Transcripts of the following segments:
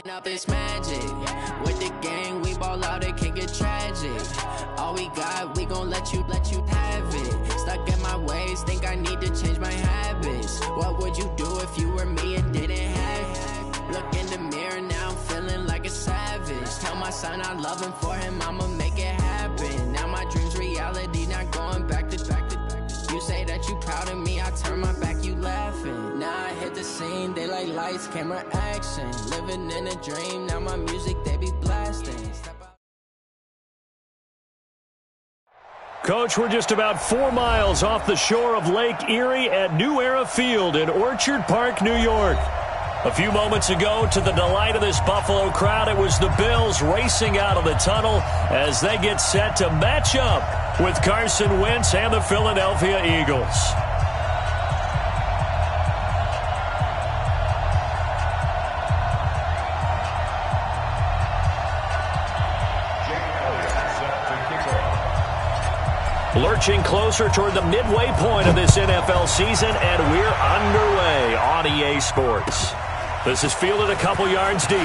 Up it's magic. With the gang, we ball out, it can get tragic. All we got, we gon' let you have it. Stuck in my ways, think I need to change my habits. What would you do if you were me and didn't have it? Look in the mirror, now I'm feeling like a savage. Tell my son I love him, for him I'ma make it happen. Now my dream's reality, not going back to. You say that you proud of me, I turn my back, you laughing. Now I hit the scene, they like lights, camera, action. Living in a dream, now my music, they be blasting. Coach, we're just about 4 miles off the shore of Lake Erie at New Era Field in Orchard Park, New York. A few moments ago, to the delight of this Buffalo crowd, it was the Bills racing out of the tunnel as they get set to match up with Carson Wentz and the Philadelphia Eagles. Lurching closer toward the midway point of this NFL season, and we're underway on EA Sports. This is fielded a couple yards deep.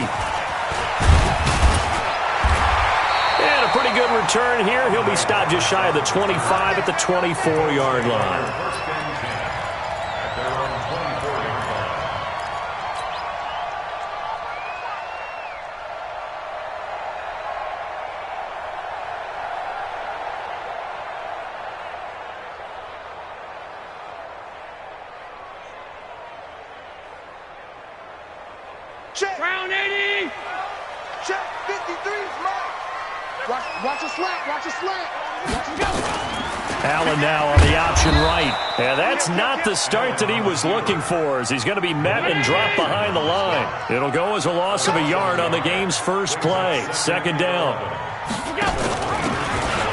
And a pretty good return here. He'll be stopped just shy of the 25 at the 24-yard line. Check. Round 80. Check. 53's mark. Watch a slant. Watch a slant. Watch him go. Allen now on the option right. And that's not the start that he was looking for, as he's going to be met and dropped behind the line. It'll go as a loss of a yard on the game's first play. Second down.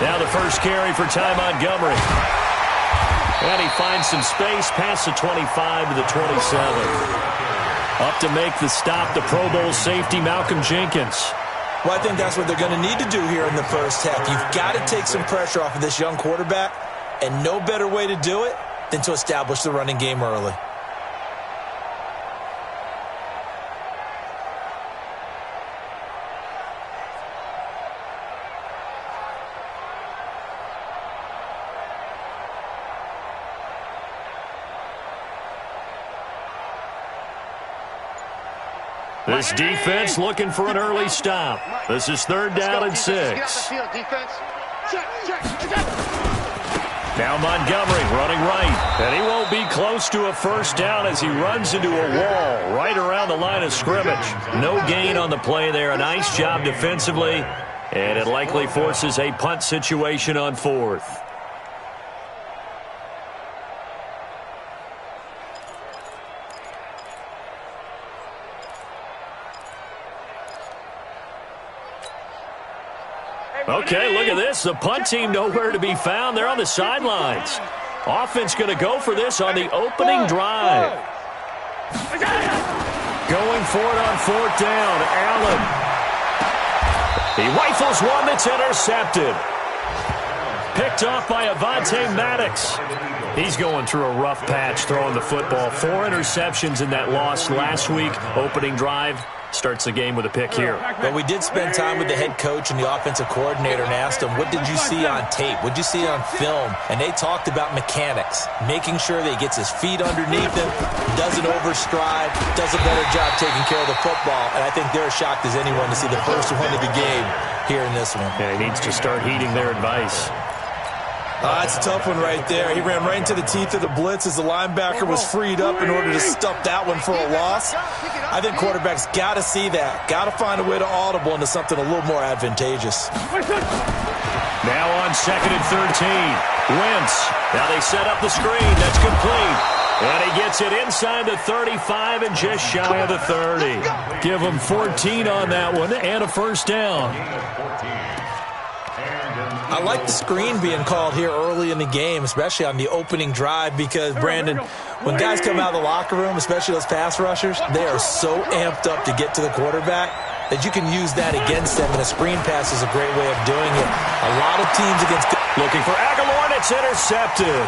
Now the first carry for Ty Montgomery. And he finds some space past the 25 to the 27. Up to make the stop, the Pro Bowl safety, Malcolm Jenkins. Well, I think that's what they're going to need to do here in the first half. You've got to take some pressure off of this young quarterback, and no better way to do it than to establish the running game early. This defense looking for an early stop. This is third down and 6. Now Montgomery running right. And he won't be close to a first down as he runs into a wall right around the line of scrimmage. No gain on the play there. A nice job defensively. And it likely forces a punt situation on fourth. Okay, look at this. The punt team nowhere to be found. They're on the sidelines. Offense going to go for this on the opening drive. Going for it on fourth down. Allen. He rifles one that's intercepted. Picked off by Avonte Maddox. He's going through a rough patch throwing the football. 4 interceptions in that loss last week. Opening drive. Starts the game with a pick here. Well, we did spend time with the head coach and the offensive coordinator and asked him, what did you see on tape? What did you see on film? And they talked about mechanics, making sure that he gets his feet underneath him, doesn't overstride, does a better job taking care of the football. And I think they're as shocked as anyone to see the first one of the game here in this one. Yeah, he needs to start heeding their advice. That's a tough one right there. He ran right into the teeth of the blitz as the linebacker was freed up in order to stuff that one for a loss. I think quarterbacks got to see that. Got to find a way to audible into something a little more advantageous. Now on 2nd and 13. Wentz. Now they set up the screen. That's complete. And he gets it inside the 35 and just shy of the 30. Give him 14 on that one and a first down. I like the screen being called here early in the game, especially on the opening drive, because, Brandon, when guys come out of the locker room, especially those pass rushers, they are so amped up to get to the quarterback that you can use that against them, and a screen pass is a great way of doing it. A lot of teams against... Looking for Aguilar, and it's intercepted.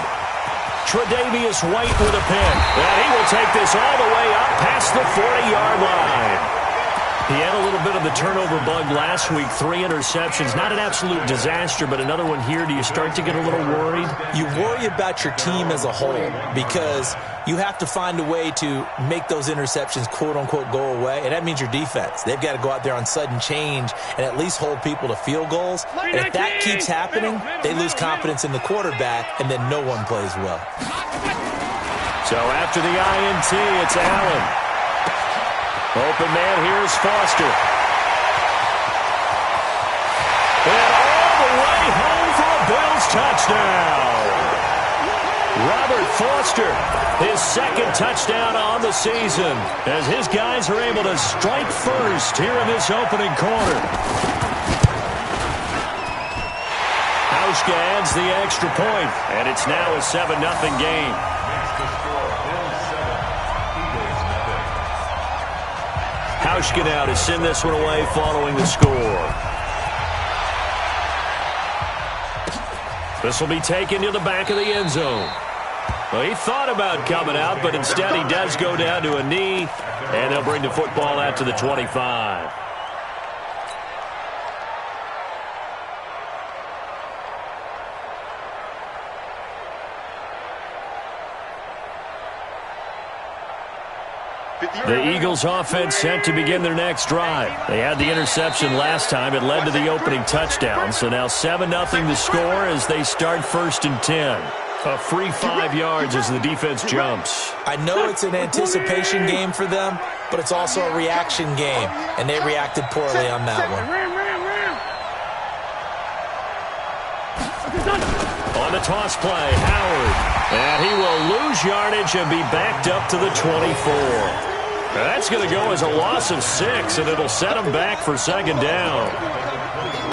Tre'Davious White with a pick. And he will take this all the way up past the 40-yard line. He had a little bit of the turnover bug last week, 3 interceptions. Not an absolute disaster, but another one here. Do you start to get a little worried? You worry about your team as a whole because you have to find a way to make those interceptions, quote-unquote, go away, and that means your defense. They've got to go out there on sudden change and at least hold people to field goals. And if that keeps happening, they lose confidence in the quarterback, and then no one plays well. So after the INT, it's Allen. Open man, here's Foster. And all the way home for a Bills touchdown. Robert Foster, his second touchdown on the season, as his guys are able to strike first here in this opening quarter. Hauschka adds the extra point, and it's now a 7-0 game. Hauschka now to send this one away following the score. This will be taken to the back of the end zone. Well, he thought about coming out, but instead he does go down to a knee, and they'll bring the football out to the 25. The Eagles offense set to begin their next drive. They had the interception last time. It led to the opening touchdown. So now 7-0 the score as they start 1st and 10. A free 5 yards as the defense jumps. I know it's an anticipation game for them, but it's also a reaction game, and they reacted poorly on that one. On the toss play, Howard. And he will lose yardage and be backed up to the 24. That's going to go as a loss of 6, and it'll set him back for 2nd down.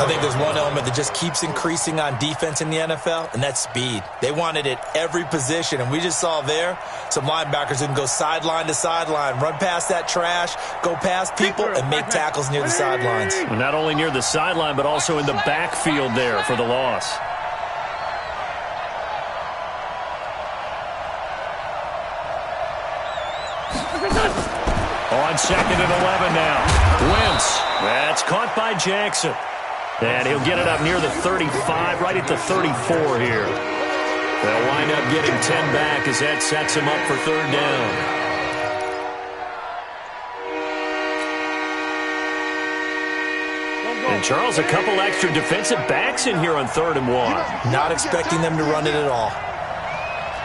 I think there's one element that just keeps increasing on defense in the NFL, and that's speed. They want it at every position, and we just saw there some linebackers who can go sideline to sideline, run past that trash, go past people, and make tackles near the sidelines. Well, not only near the sideline, but also in the backfield there for the loss. On 2nd and 11 now. Wentz. That's caught by Jackson. And he'll get it up near the 35, right at the 34 here. They'll wind up getting 10 back as that sets him up for 3rd down. And Charles, a couple extra defensive backs in here on 3rd and 1. Not expecting them to run it at all.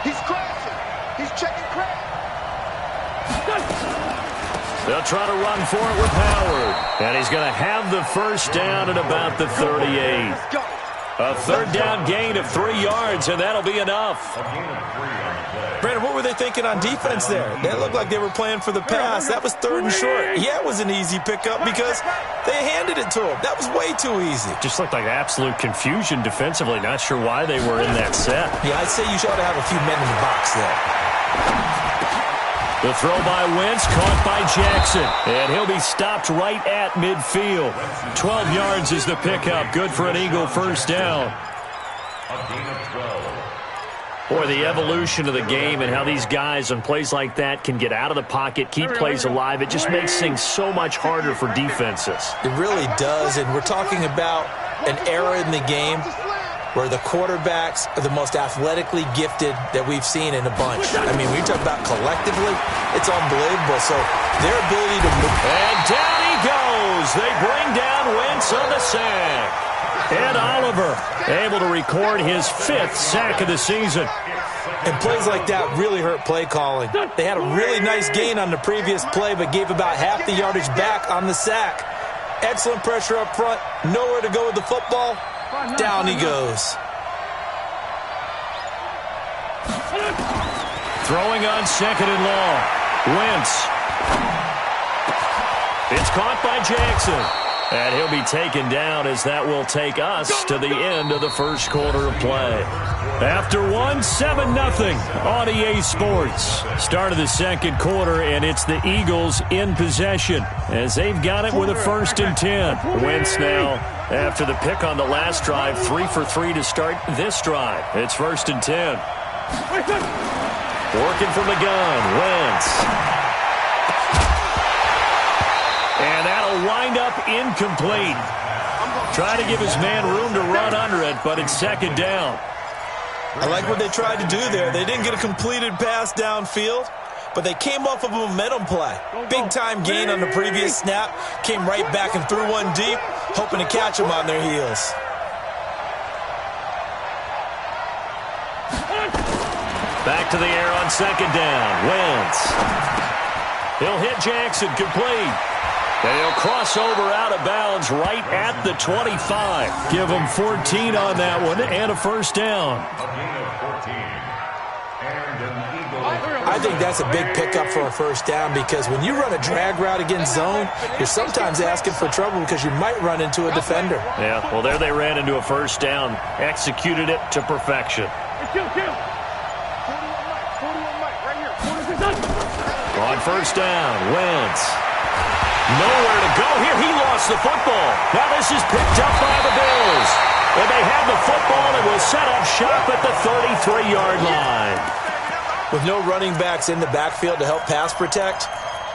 He's crashing. He's checking crash. They'll try to run for it with Howard. And he's going to have the first down at about the 38. A 3rd down gain of 3 yards, and that'll be enough. Brandon, what were they thinking on defense there? They looked like they were playing for the pass. That was 3rd and short. Yeah, it was an easy pickup because they handed it to him. That was way too easy. Just looked like absolute confusion defensively. Not sure why they were in that set. Yeah, I'd say you should have a few men in the box there. The throw by Wentz, caught by Jackson. And he'll be stopped right at midfield. 12 yards is the pickup. Good for an Eagle first down. Boy, the evolution of the game and how these guys on plays like that can get out of the pocket, keep plays alive, it just makes things so much harder for defenses. It really does, and we're talking about an era in the game where the quarterbacks are the most athletically gifted that we've seen in a bunch. I mean, when you talk about collectively, it's unbelievable. So their ability to move. And down he goes. They bring down Wentz on the sack. And Oliver able to record his 5th sack of the season. And plays like that really hurt play calling. They had a really nice gain on the previous play, but gave about half the yardage back on the sack. Excellent pressure up front. Nowhere to go with the football. Down he goes. Throwing on second and long. Wentz. It's caught by Jackson. And he'll be taken down as that will take us to the end of the first quarter of play. After 7-0 on EA Sports. Start of the second quarter, and it's the Eagles in possession as they've got it with a 1st and 10. Wentz now, after the pick on the last drive, 3 for 3 to start this drive. It's 1st and 10. Working from the gun, Wentz. And that'll wind up incomplete. Trying to give his man room to run under it, but it's 2nd down. I like what they tried to do there. They didn't get a completed pass downfield, but they came off of a momentum play. Big-time gain on the previous snap. Came right back and threw one deep, hoping to catch them on their heels. Back to the air on 2nd down. Wentz. He'll hit Jackson, complete. And he'll cross over out of bounds right at the 25. Give him 14 on that one and a 1st down. I think that's a big pickup for a 1st down because when you run a drag route against zone, you're sometimes asking for trouble because you might run into a defender. Yeah, well, there they ran into a 1st down. Executed it to perfection. On 1st down, Wentz. Nowhere to go here. He lost the football. Now this is picked up by the Bills. And they have the football and will set up shop at the 33-yard line. With no running backs in the backfield to help pass protect,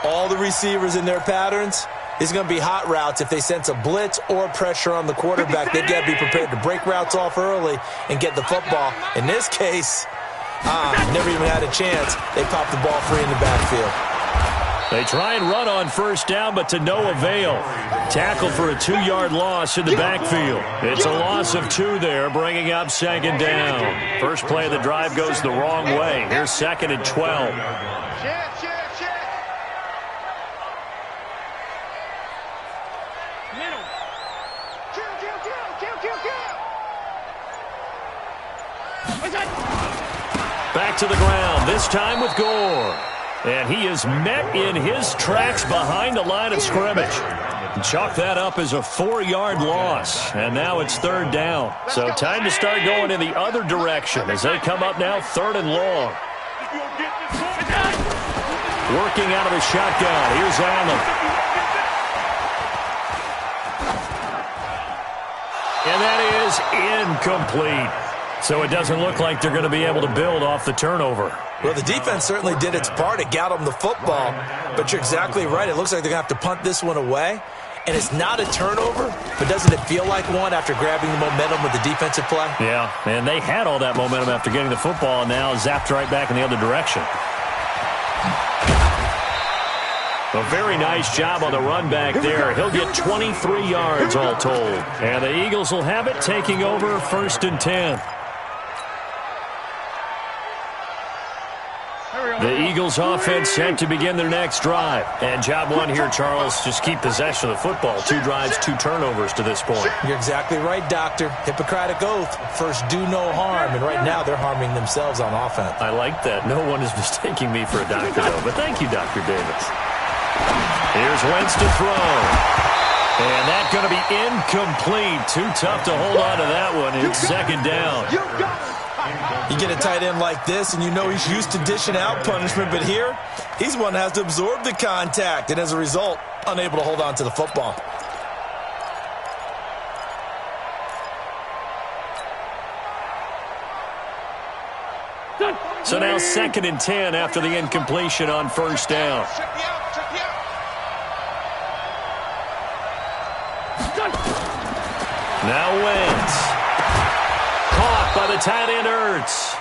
all the receivers in their patterns, it's going to be hot routes. If they sense a blitz or pressure on the quarterback, they've got to be prepared to break routes off early and get the football. In this case, never even had a chance. They popped the ball free in the backfield. They try and run on 1st down, but to no avail. Tackle for a 2-yard loss in the backfield. It's a loss of 2 there, bringing up 2nd down. First play of the drive goes the wrong way. Here's 2nd and 12. Back to the ground, this time with Gore. And he is met in his tracks behind the line of scrimmage. Chalk that up as a 4-yard loss. And now it's 3rd down. So time to start going in the other direction as they come up now 3rd and long. Working out of the shotgun. Here's Allen. And that is incomplete. So it doesn't look like they're going to be able to build off the turnover. Well, the defense certainly did its part. It got them the football. But you're exactly right. It looks like they're going to have to punt this one away. And it's not a turnover, but doesn't it feel like one after grabbing the momentum with the defensive play? Yeah, and they had all that momentum after getting the football, and now zapped right back in the other direction. A very nice job on the run back there. He'll get 23 yards all told. And the Eagles will have it, taking over 1st and 10. The Eagles offense set to begin their next drive. And job one here, Charles, just keep possession of the football. 2 drives, 2 turnovers to this point. You're exactly right, Doctor. Hippocratic oath. First, do no harm. And right now, they're harming themselves on offense. I like that. No one is mistaking me for a doctor, though. But thank you, Dr. Davis. Here's Wentz to throw. And that's going to be incomplete. Too tough to hold on to that one. It's 2nd down. You get a tight end like this, and you know he's used to dishing out punishment, but here, he's one that has to absorb the contact, and as a result, unable to hold on to the football. So now 2nd and 10 after the incompletion on 1st down. Now Wentz. Caught by the tight end Ertz.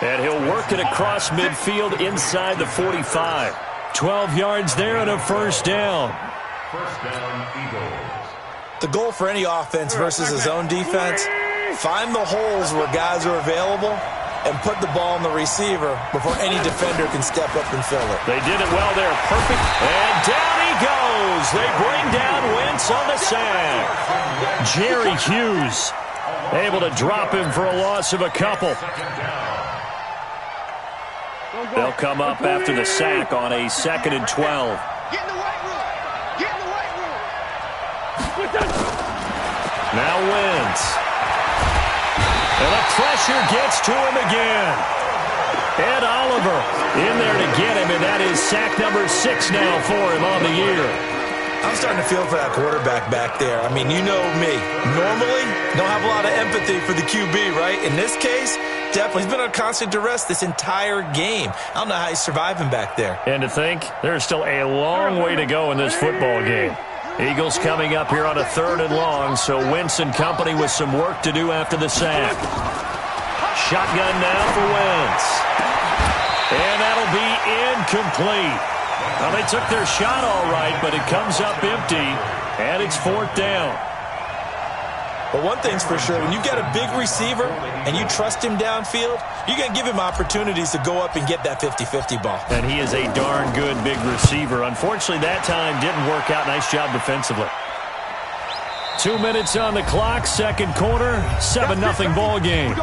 And he'll work it across midfield inside the 45. 12 yards there and a 1st down. The goal for any offense versus a zone defense, find the holes where guys are available and put the ball on the receiver before any defender can step up and fill it. They did it well there. Perfect. And down he goes. They bring down Wentz on the sack. Jerry Hughes able to drop him for a loss of a couple. They'll come up after the sack on a 2nd and 12. Get in the weight room. Get in the weight room. Now Wentz. And the pressure gets to him again. Ed Oliver in there to get him, and that is sack number 6 now for him on the year. I'm starting to feel for that quarterback back there. I mean, you know me. Normally, don't have a lot of empathy for the QB, right? In this case, definitely. He's been on constant duress this entire game. I don't know how he's surviving back there. And to think, there's still a long way to go in this football game. Eagles coming up here on a 3rd and long, so Wentz and company with some work to do after the sack. Shotgun now for Wentz. And that'll be incomplete. Well, they took their shot all right, but it comes up empty, and it's 4th down. But one thing's for sure, when you get a big receiver and you trust him downfield, you're going to give him opportunities to go up and get that 50-50 ball. And he is a darn good big receiver. Unfortunately, that time didn't work out. Nice job defensively. 2 minutes on the clock, 2nd quarter, 7-0 ball game.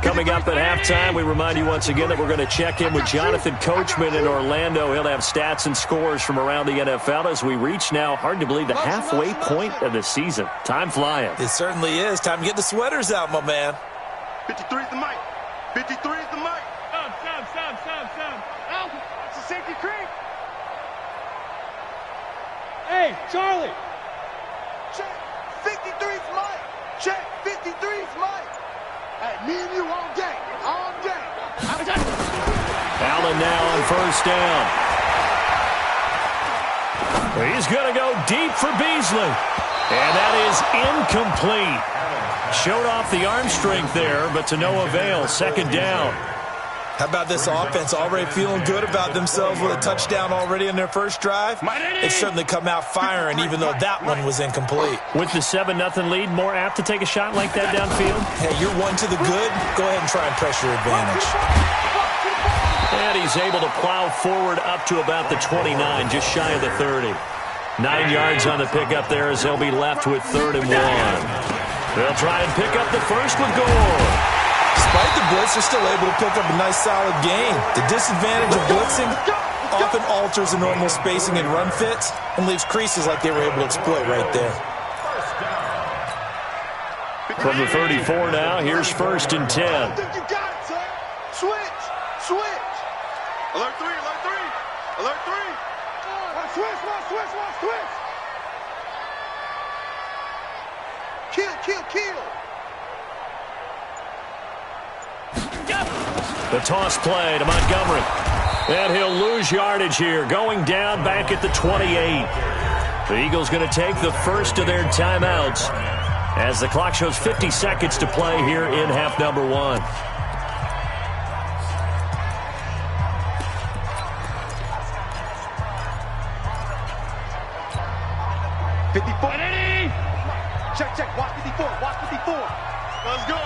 Coming up at halftime, we remind you once again that we're going to check in with Jonathan Coachman in Orlando. He'll have stats and scores from around the NFL as we reach now, hard to believe, the halfway point of the season. Time flying. It certainly is. Time to get the sweaters out, my man. 53 is the mic. 53 is the mic. Stop. Out. It's a safety creep. Hey, Charlie. Check. 53's mic. Check. 53's mic. Hey, me and you all day. All day. Allen now on 1st down. He's going to go deep for Beasley. And that is incomplete. Showed off the arm strength there, but to no avail. 2nd down. How about this offense already feeling good about themselves with a touchdown already in their first drive? They've certainly come out firing, even though that one was incomplete. With the 7-0 lead, more apt to take a shot like that downfield? Hey, you're one to the good. Go ahead and try and press your advantage. And he's able to plow forward up to about the 29, just shy of the 30. 9 yards on the pickup there as they'll be left with 3rd and 1. They'll try and pick up the first with Gore. Despite the blitz, they're still able to pick up a nice, solid gain. The disadvantage of blitzing often alters the normal spacing and run fits and leaves creases like they were able to exploit right there. From the 34 now, here's 1st and 10. I think you got it, son. Switch. Alert 3. Alert 3. Switch. Kill. The toss play to Montgomery. And he'll lose yardage here, going down back at the 28. The Eagles going to take the first of their timeouts as the clock shows 50 seconds to play here in half number 1. Check. Watch 54. Let's go.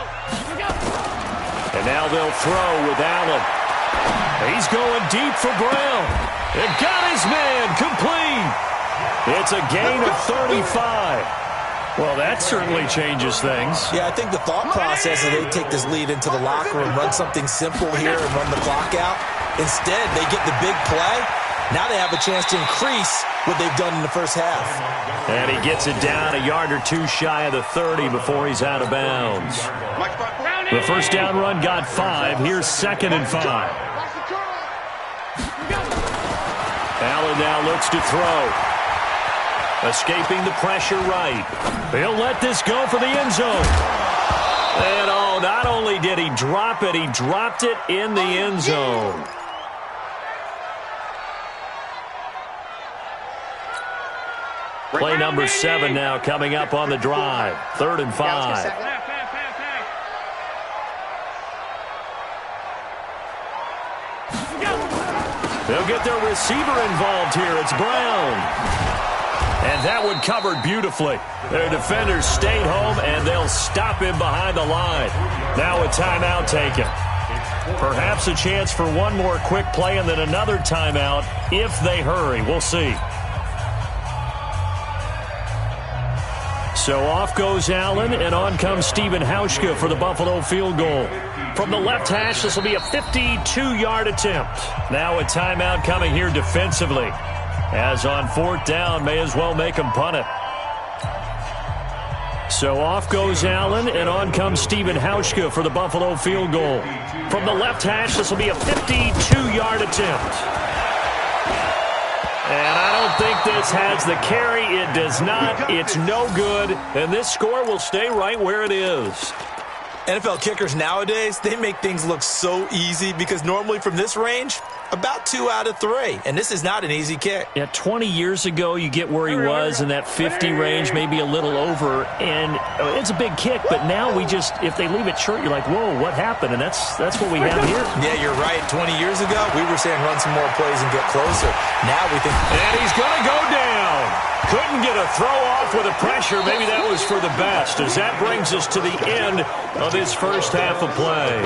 And now they'll throw with Allen. He's going deep for Brown. It got his man complete. It's a gain of 35. Well, that certainly changes things. Yeah, I think the thought process is they take this lead into the locker room, run something simple here and run the clock out. Instead, they get the big play. Now they have a chance to increase what they've done in the first half. And he gets it down a yard or two shy of the 30 before he's out of bounds. The first down run got 5. Here's 2nd and 5. Allen now looks to throw. Escaping the pressure right. He'll let this go for the end zone. And not only did he drop it, he dropped it in the end zone. Play number 7 now coming up on the drive. 3rd and 5. They'll get their receiver involved here. It's Brown. And that one covered beautifully. Their defenders stayed home, and they'll stop him behind the line. Now a timeout taken. Perhaps a chance for one more quick play and then another timeout if they hurry. We'll see. So off goes Allen, and on comes Stephen Hauschka for the Buffalo field goal. From the left hash, this will be a 52-yard attempt. Now a timeout coming here defensively. As on 4th down, may as well make him punt it. So off goes Allen, and on comes Stephen Hauschka for the Buffalo field goal. From the left hash, this will be a 52-yard attempt. And I don't think this has the carry. It does not. It's no good. And this score will stay right where it is. NFL kickers nowadays, they make things look so easy because normally from this range, about 2 out of 3. And this is not an easy kick. Yeah, 20 years ago, you get where he was in that 50 range, maybe a little over. And it's a big kick, but now we just, if they leave it short, you're like, whoa, what happened? And that's what we have here. Yeah, you're right. 20 years ago, we were saying run some more plays and get closer. Now we think... And he's going to go down. Couldn't get a throw off with the pressure. Maybe that was for the best, as that brings us to the end of his first half of play.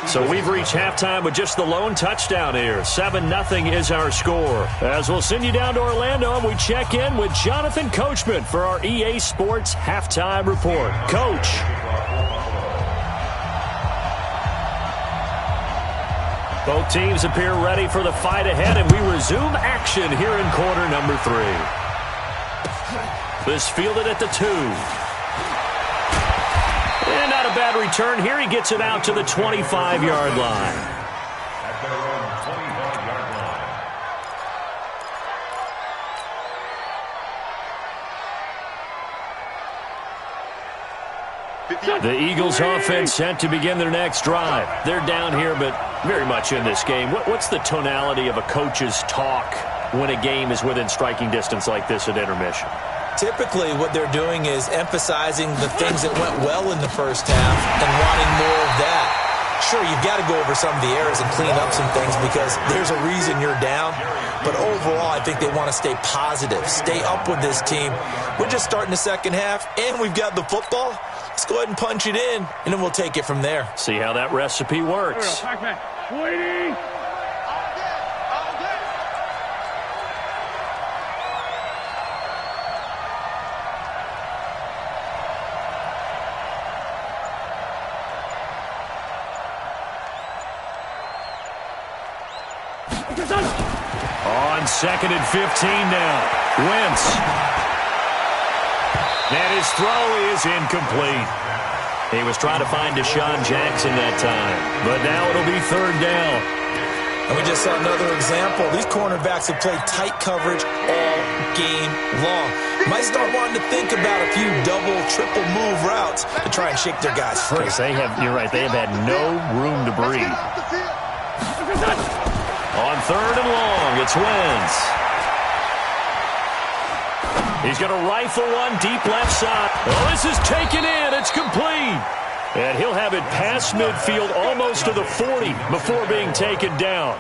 So we've reached halftime with just the lone touchdown here. 7-0 is our score. As we'll send you down to Orlando, and we check in with Jonathan Coachman for our EA Sports Halftime Report. Coach. Both teams appear ready for the fight ahead, and we resume action here in quarter number 3. This fielded at the 2. And not a bad return here. He gets it out to the 25-yard line. The Eagles offense set to begin their next drive. They're down here, but very much in this game. What's the tonality of a coach's talk when a game is within striking distance like this at intermission? Typically, what they're doing is emphasizing the things that went well in the first half and wanting more of that. Sure, you've got to go over some of the errors and clean up some things because there's a reason you're down. But overall, I think they want to stay positive, stay up with this team. We're just starting the second half, and we've got the football. Let's go ahead and punch it in, and then we'll take it from there. See how that recipe works. Waiting. On 2nd and 15 now. Wentz. And his throw is incomplete. He was trying to find Deshaun Jackson that time. But now it'll be 3rd down. And we just saw another example. These cornerbacks have played tight coverage all game long. Might start wanting to think about a few double, triple move routes to try and shake their guys free. You're right, they have had no room to breathe. On 3rd and long, it's Wentz. He's going to rifle one deep left side. Oh, this is taken in. It's complete. And he'll have it past midfield almost to the 40 before being taken down.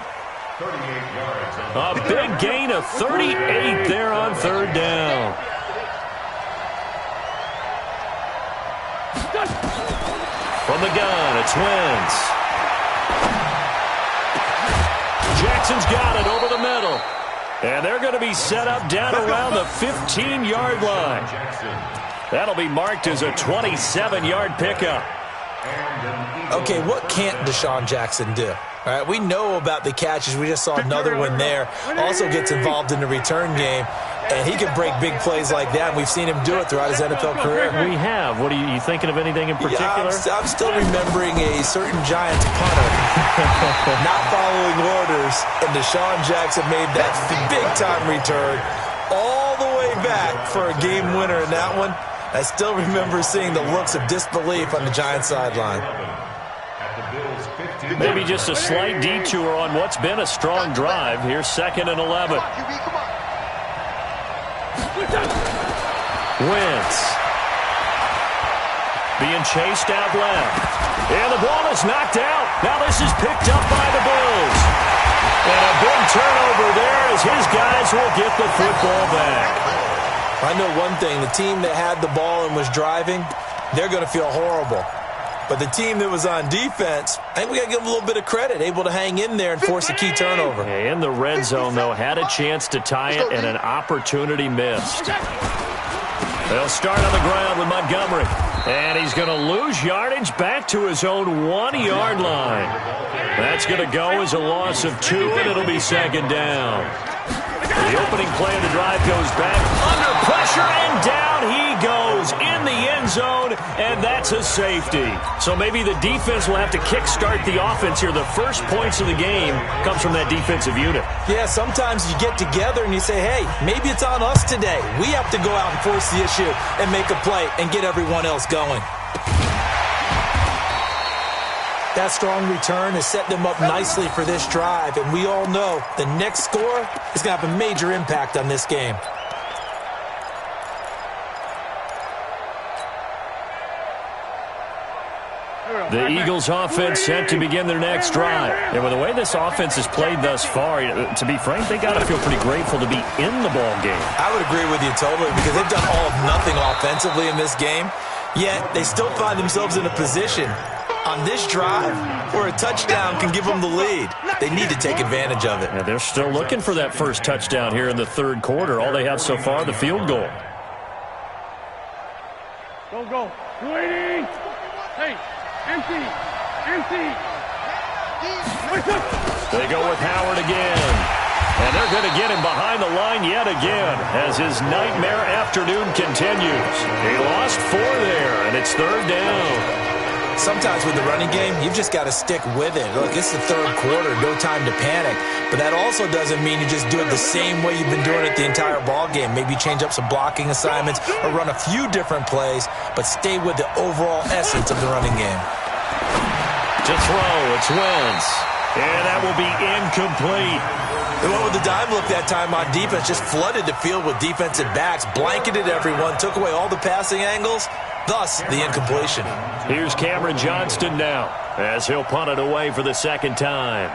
A big gain of 38 there on 3rd down. From the gun, it's Wentz. Jackson's got it over the middle. And they're going to be set up down around the 15-yard line. That'll be marked as a 27-yard pickup. Okay, what can't Deshaun Jackson do? All right, we know about the catches. We just saw another one there. Also gets involved in the return game. And he can break big plays like that. And we've seen him do it throughout his NFL career. We have. What are you thinking of anything in particular? Yeah, I'm still remembering a certain Giants punter not following orders. And Deshaun Jackson made that big-time return all the way back for a game winner in that one. I still remember seeing the looks of disbelief on the Giants sideline. Maybe just a slight detour on what's been a strong drive. Here's 2nd and 11. Wentz. Being chased out left. And the ball is knocked out. Now this is picked up by the Bills. And a big turnover there as his guys will get the football back. I know one thing. The team that had the ball and was driving, they're going to feel horrible. But the team that was on defense, I think we got to give them a little bit of credit, able to hang in there and force a key turnover. In the red zone, though, had a chance to tie it and an opportunity missed. They'll start on the ground with Montgomery. And he's going to lose yardage back to his own 1-yard line. That's going to go as a loss of 2, and it'll be second down. The opening play of the drive goes back under pressure, and down he goes in the end zone, and that's a safety. So maybe the defense will have to kickstart the offense here. The first points of the game comes from that defensive unit. Yeah, sometimes you get together and you say, hey, maybe it's on us today. We have to go out and force the issue and make a play and get everyone else going. That strong return has set them up nicely for this drive, and we all know the next score is going to have a major impact on this game. The Eagles offense set to begin their next drive. And with the way this offense has played thus far, to be frank, they got to feel pretty grateful to be in the ball game. I would agree with you totally, because they've done all of nothing offensively in this game, yet they still find themselves in a position on this drive where a touchdown can give them the lead. They need to take advantage of it. Yeah, they're still looking for that first touchdown here in the third quarter. All they have so far, the field goal. Go. 280. Hey, empty. They go with Howard again. And they're going to get him behind the line yet again as his nightmare afternoon continues. He lost 4 there, and it's third down. Sometimes with the running game, you've just got to stick with it. Look, it's the third quarter, no time to panic. But that also doesn't mean you just do it the same way you've been doing it the entire ball game. Maybe change up some blocking assignments or run a few different plays, but stay with the overall essence of the running game. To throw, it's Wentz. And that will be incomplete. They went with the dime look that time on defense, just flooded the field with defensive backs, blanketed everyone, took away all the passing angles, thus the incompletion. Here's Cameron Johnston now as he'll punt it away for the second time.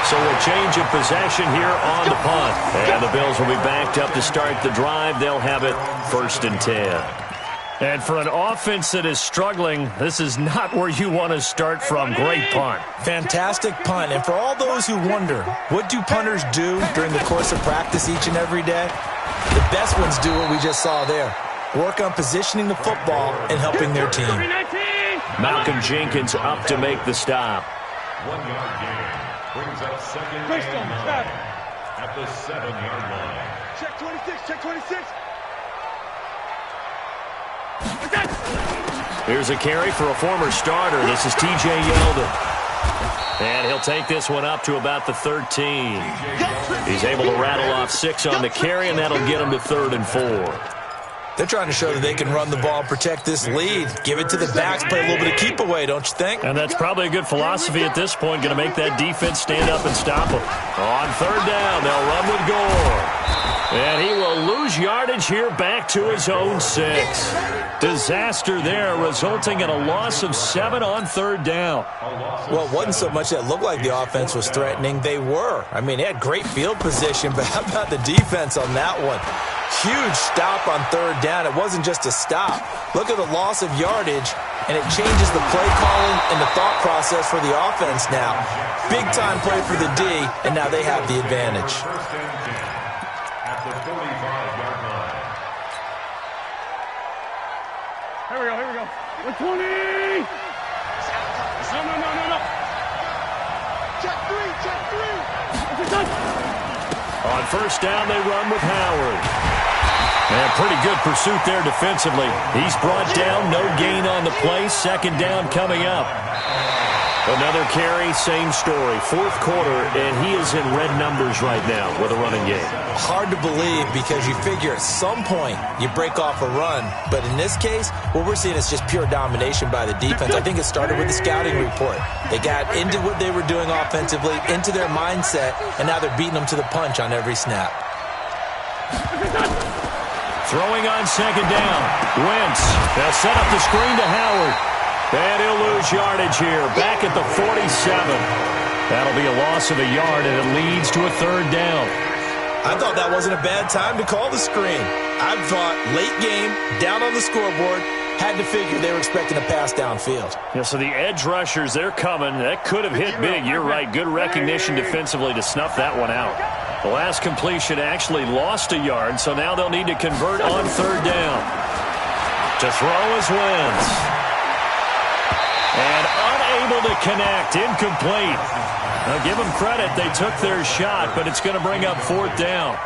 So a change of possession here on the punt. And the Bills will be backed up to start the drive. They'll have it 1st and 10. And for an offense that is struggling, this is not where you want to start from. Great punt. Fantastic punt. And for all those who wonder, what do punters do during the course of practice each and every day? The best ones do what we just saw there. Work on positioning the football and helping their team. Malcolm Jenkins up to make the stop. 1 yard gain. Brings up second down at the 7-yard line. Check 26, check 26. Here's a carry for a former starter. This is T.J. Yeldon. And he'll take this one up to about the 13. He's able to rattle off 6 on the carry, and that'll get him to 3rd and 4. They're trying to show that they can run the ball and protect this lead. Give it to the backs, play a little bit of keep away, don't you think? And that's probably a good philosophy at this point, going to make that defense stand up and stop them. On 3rd down, they'll run with Gore. And he will lose yardage here back to his own 6. Disaster there, resulting in a loss of 7 on 3rd down. Well, it wasn't so much that it looked like the offense was threatening. They were. I mean, they had great field position, but how about the defense on that one? Huge stop on 3rd down. It wasn't just a stop. Look at the loss of yardage, and it changes the play calling and the thought process for the offense now. Big-time play for the D, and now they have the advantage. At the 45-yard line. Here we go. 120. No. Check 3. On 1st down, they run with Howard. And pretty good pursuit there defensively. He's brought down, no gain on the play. 2nd down coming up. Another carry, same story. 4th quarter, and he is in red numbers right now with a running game. Hard to believe because you figure at some point you break off a run. But in this case, what we're seeing is just pure domination by the defense. I think it started with the scouting report. They got into what they were doing offensively, into their mindset, and now they're beating them to the punch on every snap. Throwing on 2nd down. Wentz. They'll set up the screen to Howard. And he'll lose yardage here. Back at the 47. That'll be a loss of a yard, and it leads to a 3rd down. I thought that wasn't a bad time to call the screen. I thought late game, down on the scoreboard, Had to figure they were expecting a pass downfield. Yeah, so the edge rushers, they're coming. That could have hit big. You're right. Good recognition defensively to snuff that one out. The last completion actually lost a yard, so now they'll need to convert on third down. To throw is Wentz. And unable to connect. Incomplete. Now give them credit. They took their shot, but it's going to bring up fourth down.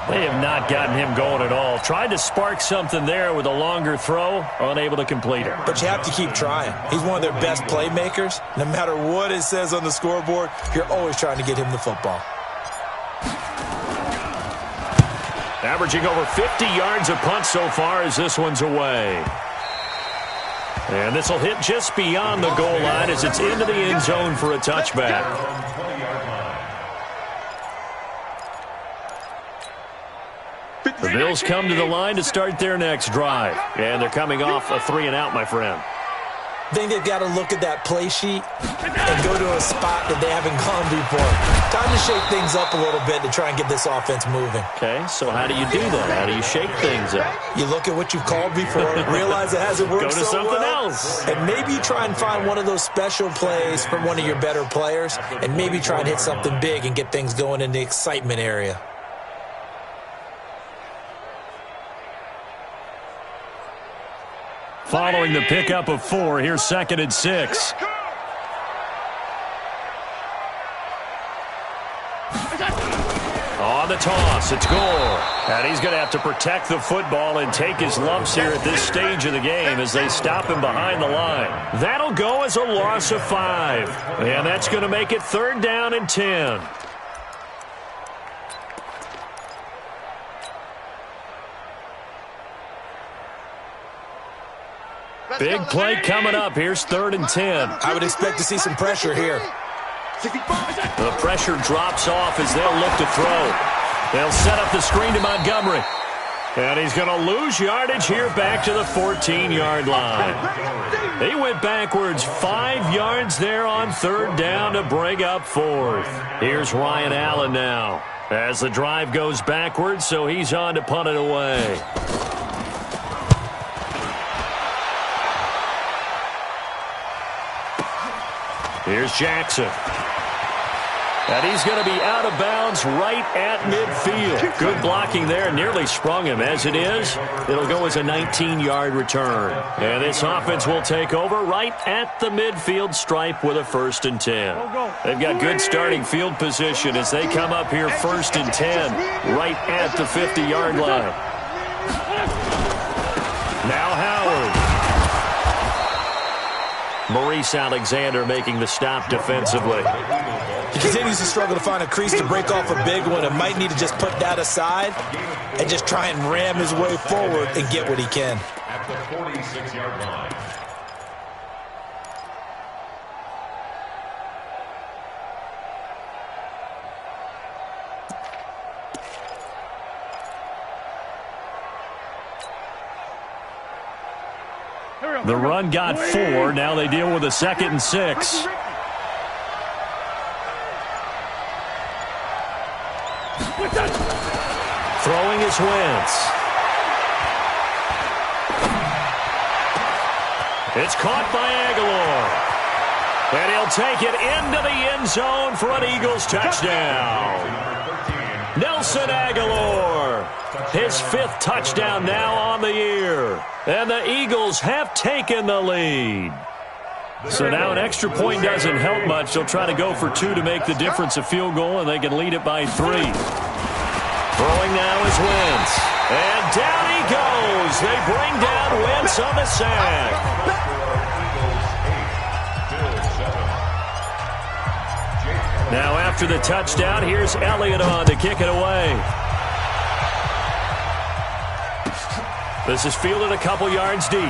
They have not gotten him going at all. Tried to spark something there with a longer throw, unable to complete it. But you have to keep trying. He's one of their best playmakers. No matter what it says on the scoreboard, you're always trying to get him the football. Averaging over 50 yards a punt so far as this one's away. And this will hit just beyond the goal line as it's into the end zone for a touchback. The Bills come to the line to start their next drive. And they're coming off a 3-and-out, my friend. I think they've got to look at that play sheet and go to a spot that they haven't gone before. Time to shake things up a little bit to try and get this offense moving. Okay, so how do you do that? How do you shake things up? You look at what you've called before, realize it hasn't worked so well. Go to something else. And maybe try and find one of those special plays from one of your better players, and maybe try and hit something big and get things going in the excitement area. Following the pickup of 4, here's 2nd and 6. On the toss, it's Gore. And he's going to have to protect the football and take his lumps here at this stage of the game as they stop him behind the line. That'll go as a loss of 5. And that's going to make it 3rd down and 10. Big play coming up. Here's 3rd and 10. I would expect to see some pressure here. The pressure drops off as they'll look to throw. They'll set up the screen to Montgomery. And he's going to lose yardage here back to the 14-yard line. He went backwards 5 yards there on 3rd down to bring up 4th. Here's Ryan Allen now as the drive goes backwards, so he's on to punt it away. Here's Jackson. And he's going to be out of bounds right at midfield. Good blocking there. Nearly sprung him. As it is, it'll go as a 19-yard return. And this offense will take over right at the midfield stripe with a 1st and 10. They've got good starting field position as they come up here 1st and 10 right at the 50-yard line. Now Howard. Maurice Alexander making the stop defensively. He continues to struggle to find a crease to break off a big one and might need to just put that aside and just try and ram his way forward and get what he can. At the 46-yard line. The run got 4. Now they deal with a 2nd and 6. Throwing is Wentz. It's caught by Aguilar. And he'll take it into the end zone for an Eagles touchdown. Nelson Aguilar. His 5th touchdown now on the year. And the Eagles have taken the lead. So now an extra point doesn't help much. They'll try to go for 2 to make the difference a field goal, and they can lead it by 3. Throwing now is Wentz. And down he goes. They bring down Wentz on the sack. Now after the touchdown, here's Elliott on to kick it away. This is fielded a couple yards deep.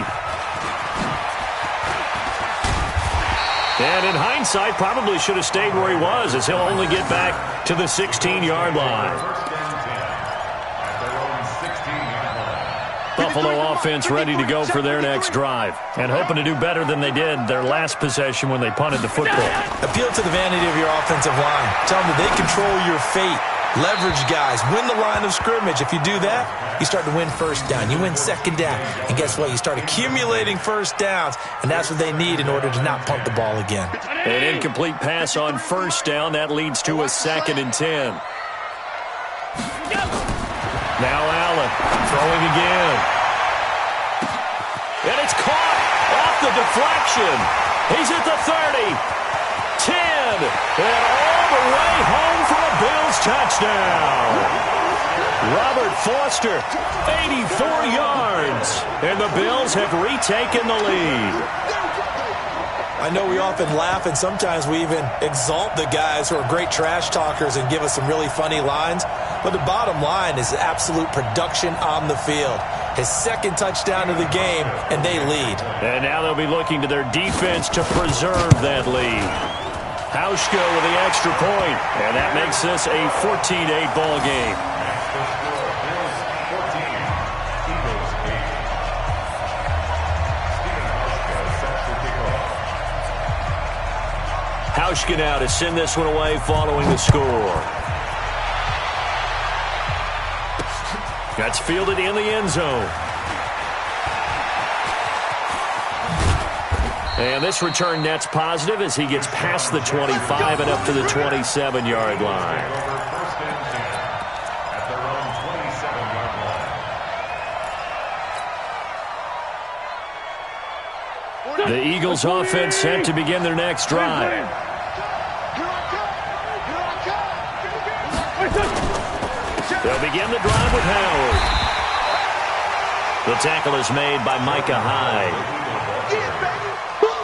And in hindsight, probably should have stayed where he was, as he'll only get back to the 16-yard line. Buffalo offense ready to go for their next drive and hoping to do better than they did their last possession when they punted the football. Appeal to the vanity of your offensive line. Tell them that they control your fate. Leverage guys, win the line of scrimmage. If you do that, you start to win first down. You win second down. And guess what? You start accumulating first downs, and that's what they need in order to not punt the ball again. An incomplete pass on first down. That leads to a 2nd and 10. Now Allen throwing again. And it's caught off the deflection. He's at the 30, 10, and all the way home for a Bills touchdown. Robert Foster, 84 yards, and the Bills have retaken the lead. I know we often laugh, and sometimes we even exalt the guys who are great trash talkers and give us some really funny lines. But the bottom line is absolute production on the field. His 2nd touchdown of the game, and they lead. And now they'll be looking to their defense to preserve that lead. Hauschka with the extra point, and that makes this a 14-8 ball game. Hauschka now to send this one away following the score. That's fielded in the end zone. And this return net's positive as he gets past the 25 and up to the 27-yard line. The Eagles offense set to begin their next drive. They'll begin the drive with Howard. The tackle is made by Micah Hyde.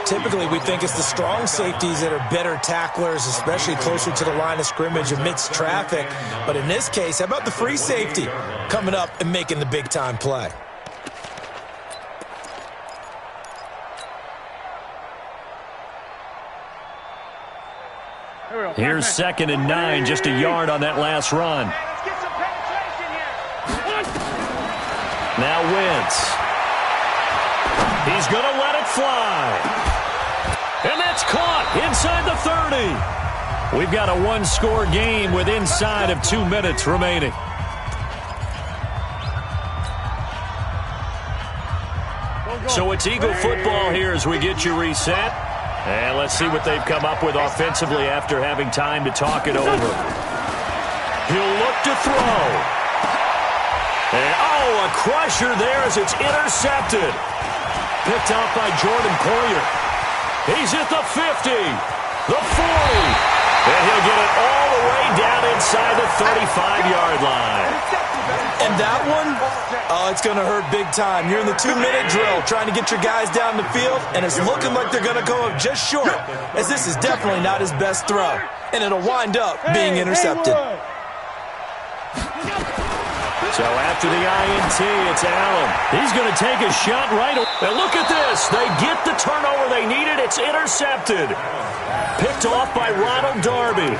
Typically, we think it's the strong safeties that are better tacklers, especially closer to the line of scrimmage amidst traffic. But in this case, how about the free safety coming up and making the big-time play? Here's 2nd and 9, just a yard on that last run. Now Wentz. He's going to let it fly. And that's caught inside the 30. We've got a one-score game with inside of 2 minutes remaining. So it's Eagle football here as we get you reset. And let's see what they've come up with offensively after having time to talk it over. He'll look to throw. And, a crusher there as it's intercepted. Picked off by Jordan Poyer. He's at the 50, the 40. And he'll get it all the way down inside the 35-yard line. And that one, it's going to hurt big time. You're in the 2-minute drill trying to get your guys down the field, and it's looking like they're going to go up just short, as this is definitely not his best throw. And it'll wind up being intercepted. So after the INT, it's Allen. He's going to take a shot right away. And look at this. They get the turnover they needed. It's intercepted. Picked off by Ronald Darby.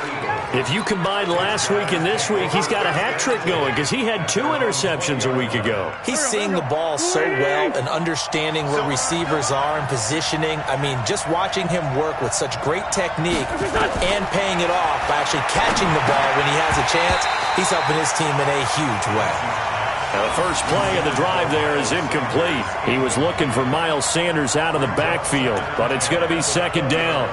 If you combine last week and this week, he's got a hat trick going because he had 2 interceptions a week ago. He's seeing the ball so well and understanding where receivers are and positioning. I mean, just watching him work with such great technique and paying it off by actually catching the ball when he has a chance, he's helping his team in a huge way. Now the first play of the drive there is incomplete. He was looking for Miles Sanders out of the backfield, but it's going to be 2nd down.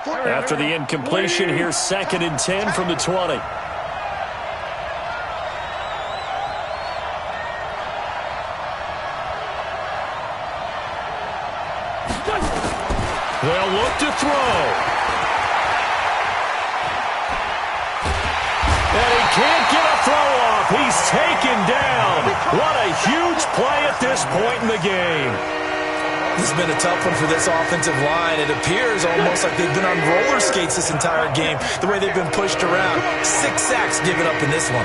After the incompletion, here's 2nd and 10 from the 20. They'll look to throw. And he can't get a throw off. He's taken down. What a huge play at this point in the game. This has been a tough one for this offensive line. It appears almost like they've been on roller skates this entire game, the way they've been pushed around. 6 sacks given up in this one.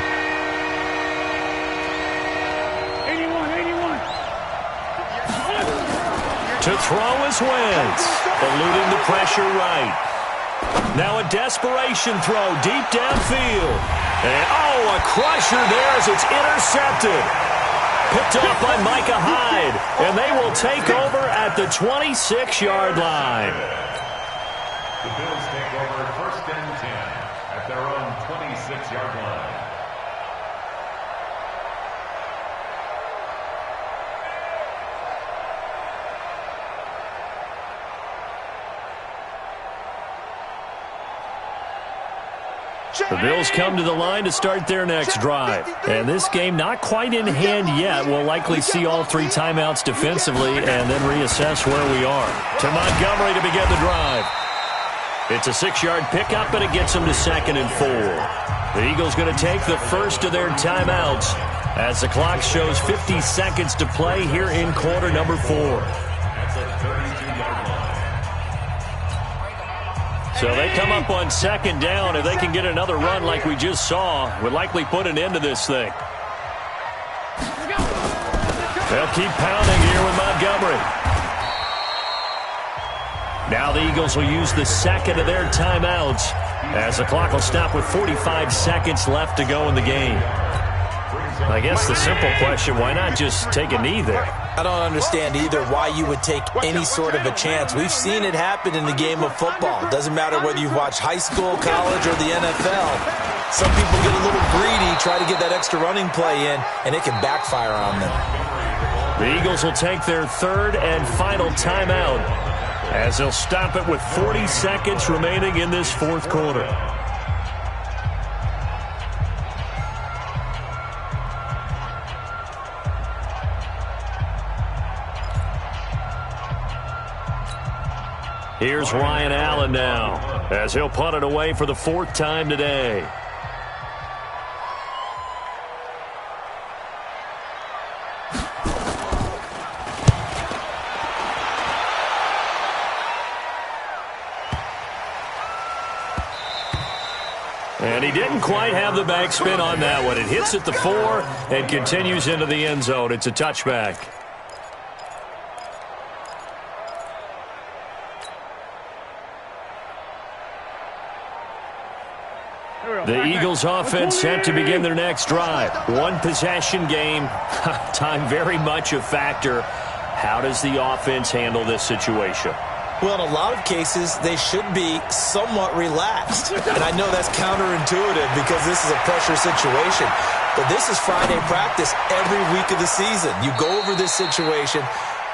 81. To throw is Wentz, eluding the pressure right. Now a desperation throw deep downfield. And, a crusher there as it's intercepted. Picked off by Micah Hyde, and they will take over at at the 26-yard line. The Bills take over 1st and 10 at their own 26-yard line. The Bills come to the line to start their next drive. And this game not quite in hand yet. We'll likely see all 3 timeouts defensively and then reassess where we are. To Montgomery to begin the drive. It's a 6-yard pickup, and it gets them to 2nd and 4. The Eagles going to take the first of their timeouts as the clock shows 50 seconds to play here in quarter number 4. That's a 32-yard line. So they come up on 2nd down. If they can get another run like we just saw, would likely put an end to this thing. They'll keep pounding here with Montgomery. Now the Eagles will use the 2nd of their timeouts as the clock will stop with 45 seconds left to go in the game. I guess the simple question, why not just take a knee there? I don't understand either why you would take any sort of a chance. We've seen it happen in the game of football. It doesn't matter whether you've watched high school, college, or the NFL. Some people get a little greedy, try to get that extra running play in, and it can backfire on them. The Eagles will take their 3rd and final timeout as they'll stop it with 40 seconds remaining in this 4th quarter. Here's Ryan Allen now as he'll punt it away for the 4th time today. And he didn't quite have the backspin on that one. It hits at the 4 and continues into the end zone. It's a touchback. The Eagles offense set to begin their next drive. 1 possession game. Time very much a factor. How does the offense handle this situation? Well, in a lot of cases, they should be somewhat relaxed. And I know that's counterintuitive because this is a pressure situation. But this is Friday practice every week of the season. You go over this situation,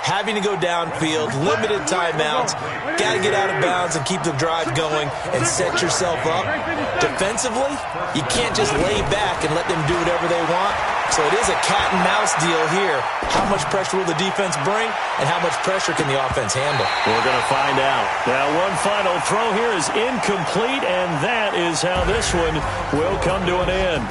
having to go downfield, limited timeouts, got to get out of bounds and keep the drive going and set yourself up. Defensively, you can't just lay back and let them do whatever they want. So it is a cat and mouse deal here. How much pressure will the defense bring and how much pressure can the offense handle? We're going to find out. Now, one final throw here is incomplete, and that is how this one will come to an end.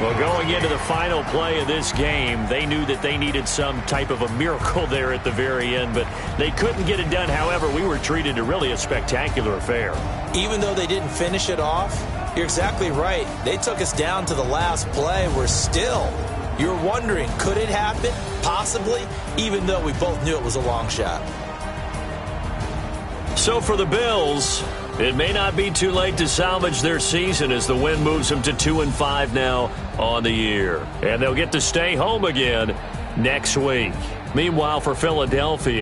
Well, going into the final play of this game, they knew that they needed some type of a miracle there at the very end, but they couldn't get it done. However, we were treated to really a spectacular affair. Even though they didn't finish it off, you're exactly right. They took us down to the last play. You're wondering, could it happen? Possibly, even though we both knew it was a long shot. So for the Bills, it may not be too late to salvage their season as the win moves them to 2-5 now on the year. And they'll get to stay home again next week. Meanwhile, for Philadelphia,